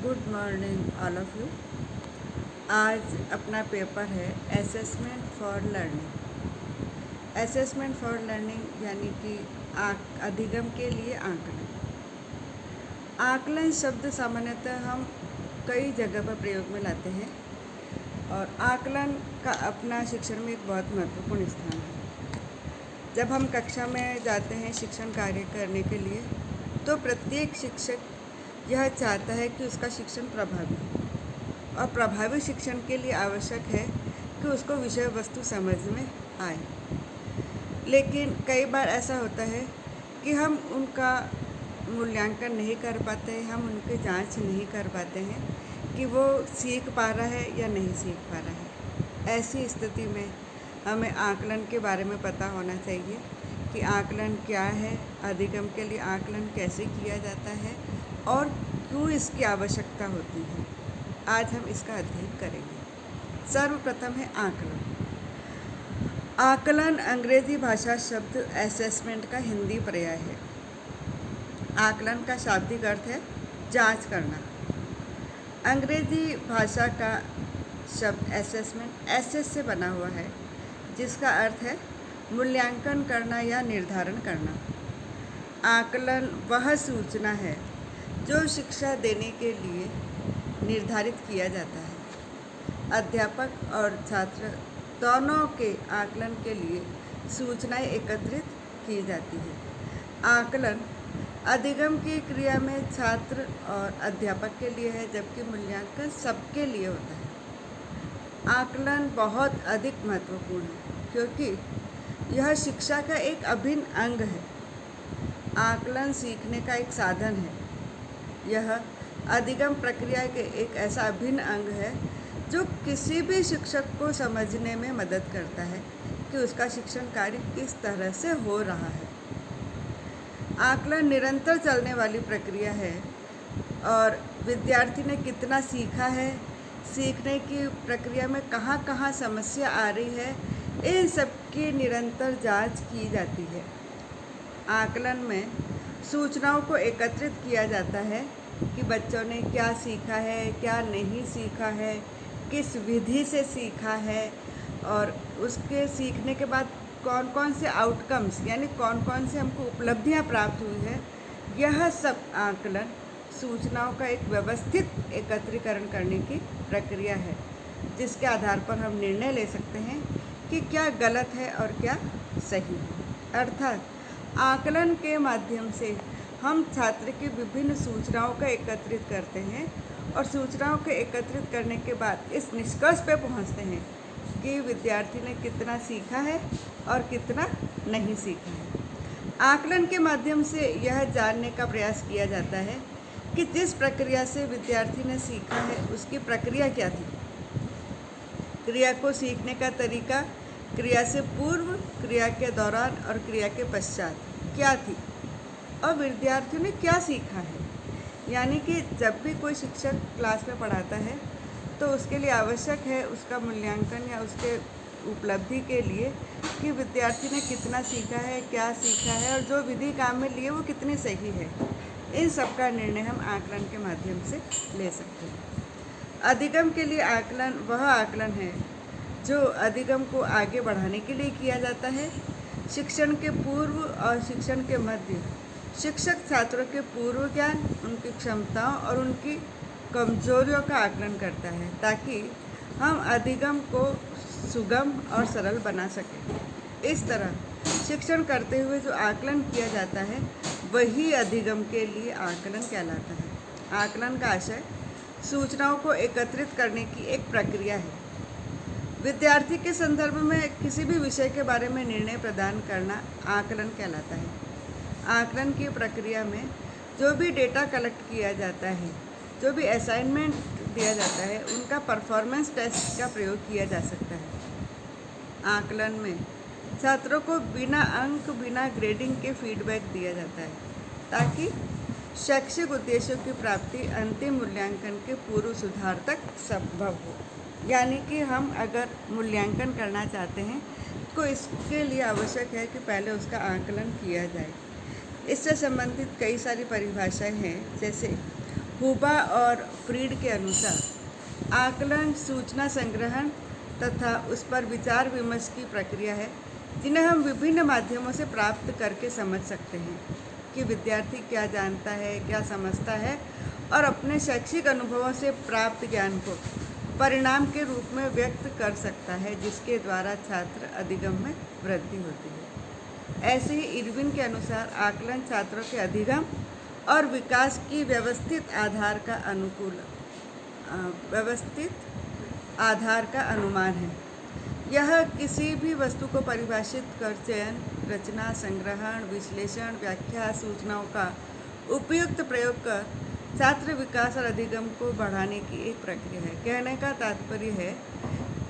Good morning all of you. आज अपना paper है assessment for learning. Assessment for learning यानी कि अधिगम के लिए आकलन। आकलन शब्द सामान्यतः हम कई जगह पर प्रयोग में लाते हैं और आकलन का अपना शिक्षण में एक बहुत महत्वपूर्ण स्थान है। जब हम कक्षा में जाते हैं शिक्षण कार्य करने के लिए, तो प्रत्येक शिक्षक यह चाहता है कि उसका शिक्षण प्रभावी हो, और प्रभावी शिक्षण के लिए आवश्यक है कि उसको विषय वस्तु समझ में आए। लेकिन कई बार ऐसा होता है कि हम उनका मूल्यांकन नहीं कर पाते हैं, हम उनकी जांच नहीं कर पाते हैं कि वो सीख पा रहा है या नहीं सीख पा रहा है। ऐसी स्थिति में हमें आकलन के बारे में पता होना चाहिए कि आकलन क्या है, अधिगम के लिए आकलन कैसे किया जाता है और क्यों इसकी आवश्यकता होती है। आज हम इसका अध्ययन करेंगे। सर्वप्रथम है आकलन। आकलन अंग्रेजी भाषा शब्द असेसमेंट का हिंदी पर्याय है। आकलन का शाब्दिक अर्थ है जांच करना। अंग्रेजी भाषा का शब्द असेसमेंट एसेस से बना हुआ है, जिसका अर्थ है मूल्यांकन करना या निर्धारण करना। आकलन वह सूचना है जो शिक्षा देने के लिए निर्धारित किया जाता है। अध्यापक और छात्र दोनों के आकलन के लिए सूचनाएं एकत्रित की जाती है। आकलन अधिगम की क्रिया में छात्र और अध्यापक के लिए है, जबकि मूल्यांकन सबके लिए होता है। आकलन बहुत अधिक महत्वपूर्ण है क्योंकि यह शिक्षा का एक अभिन्न अंग है। आकलन सीखने का एक साधन है। यह अधिगम प्रक्रिया के एक ऐसा अभिन्न अंग है जो किसी भी शिक्षक को समझने में मदद करता है कि उसका शिक्षण कार्य किस तरह से हो रहा है। आकलन निरंतर चलने वाली प्रक्रिया है और विद्यार्थी ने कितना सीखा है, सीखने की प्रक्रिया में कहाँ कहाँ समस्या आ रही है, इन सब की निरंतर जांच की जाती है। आकलन में सूचनाओं को एकत्रित किया जाता है कि बच्चों ने क्या सीखा है, क्या नहीं सीखा है, किस विधि से सीखा है और उसके सीखने के बाद कौन कौन से आउटकम्स यानी कौन कौन से हमको उपलब्धियां प्राप्त हुई है। यह सब आकलन सूचनाओं का एक व्यवस्थित एकत्रीकरण करने की प्रक्रिया है, जिसके आधार पर हम निर्णय ले सकते हैं कि क्या गलत है और क्या सही है। अर्थात आकलन के माध्यम से हम छात्र की विभिन्न सूचनाओं का एकत्रित करते हैं और सूचनाओं के एकत्रित करने के बाद इस निष्कर्ष पे पहुंचते हैं कि विद्यार्थी ने कितना सीखा है और कितना नहीं सीखा है। आकलन के माध्यम से यह जानने का प्रयास किया जाता है कि जिस प्रक्रिया से विद्यार्थी ने सीखा है उसकी प्रक्रिया क्या थी। क्रिया को सीखने का तरीका क्रिया से पूर्व, क्रिया के दौरान और क्रिया के पश्चात क्या थी और विद्यार्थियों ने क्या सीखा है। यानी कि जब भी कोई शिक्षक क्लास में पढ़ाता है तो उसके लिए आवश्यक है उसका मूल्यांकन या उसके उपलब्धि के लिए कि विद्यार्थी ने कितना सीखा है, क्या सीखा है और जो विधि काम में लिए वो कितनी सही है। इन सब का निर्णय हम आकलन के माध्यम से ले सकते हैं। अधिगम के लिए आकलन वह आकलन है जो अधिगम को आगे बढ़ाने के लिए किया जाता है। शिक्षण के पूर्व और शिक्षण के मध्य शिक्षक छात्रों के पूर्व ज्ञान, उनकी क्षमताओं और उनकी कमजोरियों का आकलन करता है ताकि हम अधिगम को सुगम और सरल बना सकें। इस तरह शिक्षण करते हुए जो आकलन किया जाता है वही अधिगम के लिए आकलन कहलाता है। आकलन का आशय सूचनाओं को एकत्रित करने की एक प्रक्रिया है। विद्यार्थी के संदर्भ में किसी भी विषय के बारे में निर्णय प्रदान करना आकलन कहलाता है। आकलन की प्रक्रिया में जो भी डेटा कलेक्ट किया जाता है, जो भी असाइनमेंट दिया जाता है, उनका परफॉर्मेंस टेस्ट का प्रयोग किया जा सकता है। आकलन में छात्रों को बिना अंक, बिना ग्रेडिंग के फीडबैक दिया जाता है ताकि शैक्षिक उद्देश्यों की प्राप्ति अंतिम मूल्यांकन के पूर्व सुधार तक संभव हो। यानी कि हम अगर मूल्यांकन करना चाहते हैं तो इसके लिए आवश्यक है कि पहले उसका आकलन किया जाए। इससे संबंधित कई सारी परिभाषाएं हैं, जैसे हुबा और फ्रीड के अनुसार आकलन सूचना संग्रहण तथा उस पर विचार विमर्श की प्रक्रिया है, जिन्हें हम विभिन्न माध्यमों से प्राप्त करके समझ सकते हैं कि विद्यार्थी क्या जानता है, क्या समझता है और अपने शैक्षिक अनुभवों से प्राप्त ज्ञान को परिणाम के रूप में व्यक्त कर सकता है, जिसके द्वारा छात्र अधिगम में वृद्धि होती है। ऐसे ही इरविन के अनुसार आकलन छात्रों के अधिगम और विकास की व्यवस्थित आधार का अनुमान है। यह किसी भी वस्तु को परिभाषित कर चयन, रचना, संग्रहण, विश्लेषण, व्याख्या, सूचनाओं का उपयुक्त प्रयोग कर छात्र विकास और अधिगम को बढ़ाने की एक प्रक्रिया है। कहने का तात्पर्य है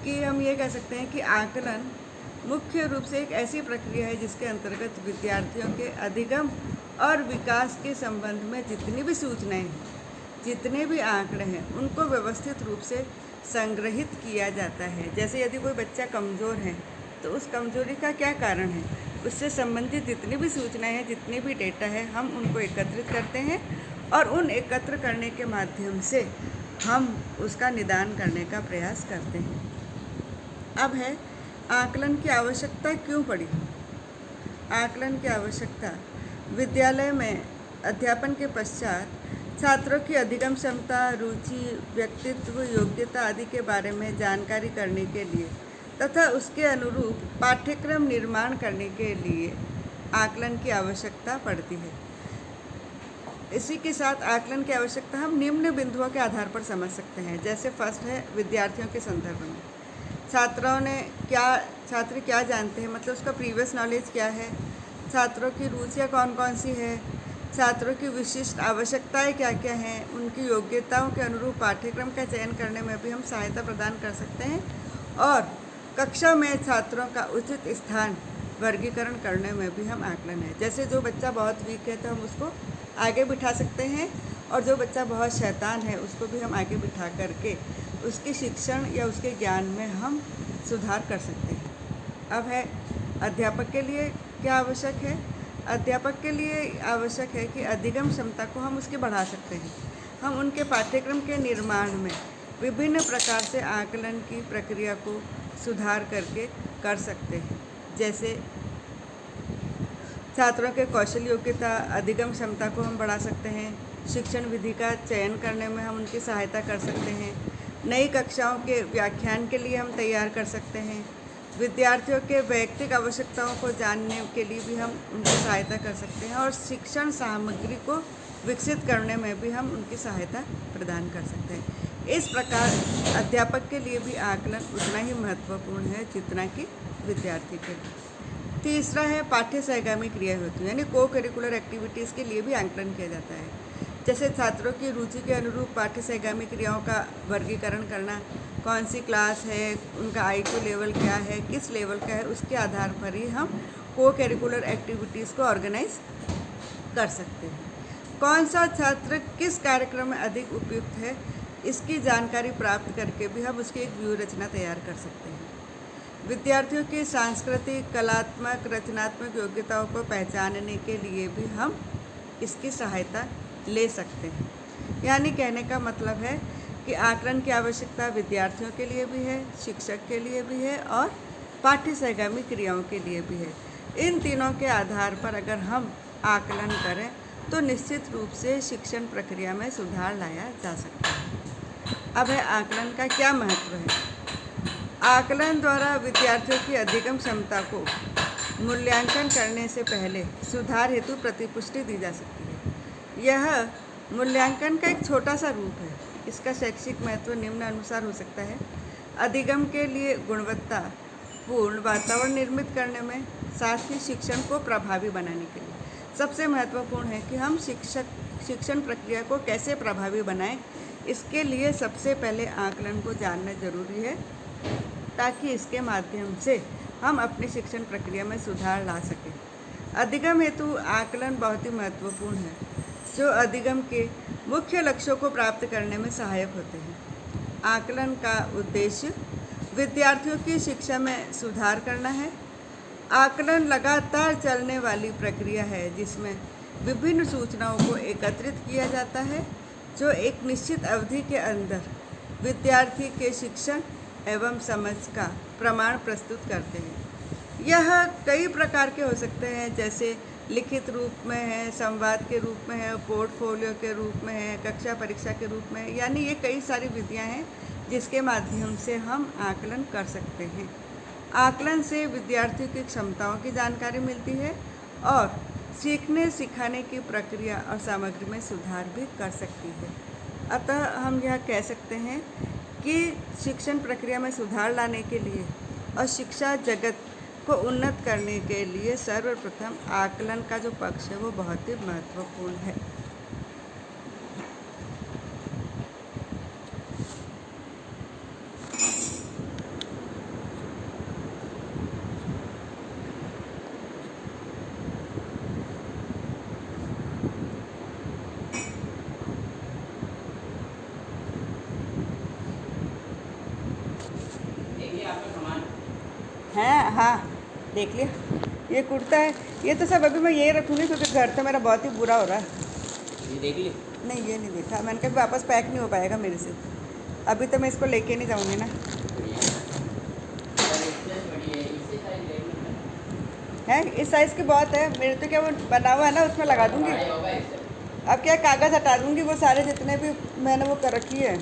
कि हम ये कह सकते हैं कि आकलन मुख्य रूप से एक ऐसी प्रक्रिया है जिसके अंतर्गत विद्यार्थियों के अधिगम और विकास के संबंध में जितनी भी सूचनाएं हैं, जितने भी आंकड़े हैं, उनको व्यवस्थित रूप से संग्रहित किया जाता है। जैसे यदि कोई बच्चा कमज़ोर है तो उस कमज़ोरी का क्या कारण है, उससे संबंधित जितनी भी सूचनाएं हैं, जितने भी डेटा है, हम उनको एकत्रित करते हैं और उन एकत्र करने के माध्यम से हम उसका निदान करने का प्रयास करते हैं। अब है आकलन की आवश्यकता क्यों पड़ी। आकलन की आवश्यकता विद्यालय में अध्यापन के पश्चात छात्रों की अधिगम क्षमता, रुचि, व्यक्तित्व, योग्यता आदि के बारे में जानकारी करने के लिए तथा उसके अनुरूप पाठ्यक्रम निर्माण करने के लिए आकलन की आवश्यकता पड़ती है। इसी के साथ आकलन की आवश्यकता हम निम्न बिंदुओं के आधार पर समझ सकते हैं। जैसे फर्स्ट है विद्यार्थियों के संदर्भ में छात्र क्या जानते हैं, मतलब उसका प्रीवियस नॉलेज क्या है, छात्रों की रुचियाँ कौन कौन सी है, छात्रों की विशिष्ट आवश्यकताएं क्या क्या हैं, उनकी योग्यताओं के अनुरूप पाठ्यक्रम का चयन करने में भी हम सहायता प्रदान कर सकते हैं और कक्षा में छात्रों का उचित स्थान वर्गीकरण करने में भी हम आकलन है। जैसे जो बच्चा बहुत वीक है तो हम उसको आगे बिठा सकते हैं और जो बच्चा बहुत शैतान है उसको भी हम आगे बिठा करके उसके शिक्षण या उसके ज्ञान में हम सुधार कर सकते हैं। अब है अध्यापक के लिए क्या आवश्यक है। अध्यापक के लिए आवश्यक है कि अधिगम क्षमता को हम उसकी बढ़ा सकते हैं। हम उनके पाठ्यक्रम के निर्माण में विभिन्न प्रकार से आकलन की प्रक्रिया को सुधार करके कर सकते हैं। जैसे छात्रों के कौशल, योग्यता, अधिगम क्षमता को हम बढ़ा सकते हैं। शिक्षण विधि का चयन करने में हम उनकी सहायता कर सकते हैं। नई कक्षाओं के व्याख्यान के लिए हम तैयार कर सकते हैं। विद्यार्थियों के वैयक्तिक आवश्यकताओं को जानने के लिए भी हम उनकी सहायता कर सकते हैं और शिक्षण सामग्री को विकसित करने में भी हम उनकी सहायता प्रदान कर सकते हैं। इस प्रकार अध्यापक के लिए भी आकलन उतना ही महत्वपूर्ण है जितना कि विद्यार्थी के लिए। तीसरा है पाठ्य सहगामी क्रिया होती है, यानी को करिकुलर एक्टिविटीज़ के लिए भी आकलन किया जाता है। जैसे छात्रों की रुचि के अनुरूप पाठ्य सहगामी क्रियाओं का वर्गीकरण करना, कौन सी क्लास है, उनका IQ लेवल क्या है, किस लेवल का है, उसके आधार पर ही हम को करिकुलर एक्टिविटीज़ को ऑर्गेनाइज कर सकते हैं। कौन सा छात्र किस कार्यक्रम में अधिक उपयुक्त है, इसकी जानकारी प्राप्त करके भी हम उसकी एक व्यूह रचना तैयार कर सकते हैं। विद्यार्थियों की सांस्कृतिक, कलात्मक, रचनात्मक योग्यताओं को पहचानने के लिए भी हम इसकी सहायता ले सकते हैं। यानी कहने का मतलब है कि आकलन की आवश्यकता विद्यार्थियों के लिए भी है, शिक्षक के लिए भी है और पाठ्य सहगामी क्रियाओं के लिए भी है। इन तीनों के आधार पर अगर हम आकलन करें तो निश्चित रूप से शिक्षण प्रक्रिया में सुधार लाया जा सकता है। अब है आकलन का क्या महत्व है। आकलन द्वारा विद्यार्थियों की अधिगम क्षमता को मूल्यांकन करने से पहले सुधार हेतु प्रतिपुष्टि दी जा सकती है। यह मूल्यांकन का एक छोटा सा रूप है। इसका शैक्षिक महत्व निम्न अनुसार हो सकता है। अधिगम के लिए गुणवत्तापूर्ण वातावरण निर्मित करने में, साथ ही शिक्षण को प्रभावी बनाने के लिए सबसे महत्वपूर्ण है कि हम शिक्षण प्रक्रिया को कैसे प्रभावी बनाएं। इसके लिए सबसे पहले आकलन को जानना जरूरी है ताकि इसके माध्यम से हम अपनी शिक्षण प्रक्रिया में सुधार ला सकें। अधिगम हेतु आकलन बहुत ही महत्वपूर्ण है, जो अधिगम के मुख्य लक्ष्यों को प्राप्त करने में सहायक होते हैं। आकलन का उद्देश्य विद्यार्थियों की शिक्षा में सुधार करना है। आकलन लगातार चलने वाली प्रक्रिया है जिसमें विभिन्न सूचनाओं को एकत्रित किया जाता है जो एक निश्चित अवधि के अंदर विद्यार्थी के शिक्षण एवं समझ का प्रमाण प्रस्तुत करते हैं। यह कई प्रकार के हो सकते हैं, जैसे लिखित रूप में है, संवाद के रूप में है, पोर्टफोलियो के रूप में है, कक्षा परीक्षा के रूप में है। यानी ये कई सारी विधियां हैं जिसके माध्यम से हम आकलन कर सकते हैं। आकलन से विद्यार्थियों की क्षमताओं की जानकारी मिलती है और सीखने सिखाने की प्रक्रिया और सामग्री में सुधार भी कर सकती है। अतः हम यह कह सकते हैं कि शिक्षण प्रक्रिया में सुधार लाने के लिए और शिक्षा जगत को उन्नत करने के लिए सर्वप्रथम आकलन का जो पक्ष है वो बहुत ही महत्वपूर्ण है। हैं, हाँ देख लिया, ये कुर्ता है। ये तो सब अभी मैं यही रखूँगी क्योंकि घर तो मेरा बहुत ही बुरा हो रहा है। ये देख ली? नहीं, ये नहीं देखा। मैंने कहा वापस पैक नहीं हो पाएगा मेरे से। अभी तो मैं इसको लेके नहीं जाऊँगी ना। है इस साइज़ की बहुत है मेरे, तो क्या वो बना हुआ है ना, उसमें लगा दूँगी। अब क्या कागज़ हटा दूँगी, वो सारे जितने भी मैंने वो कर रखी है।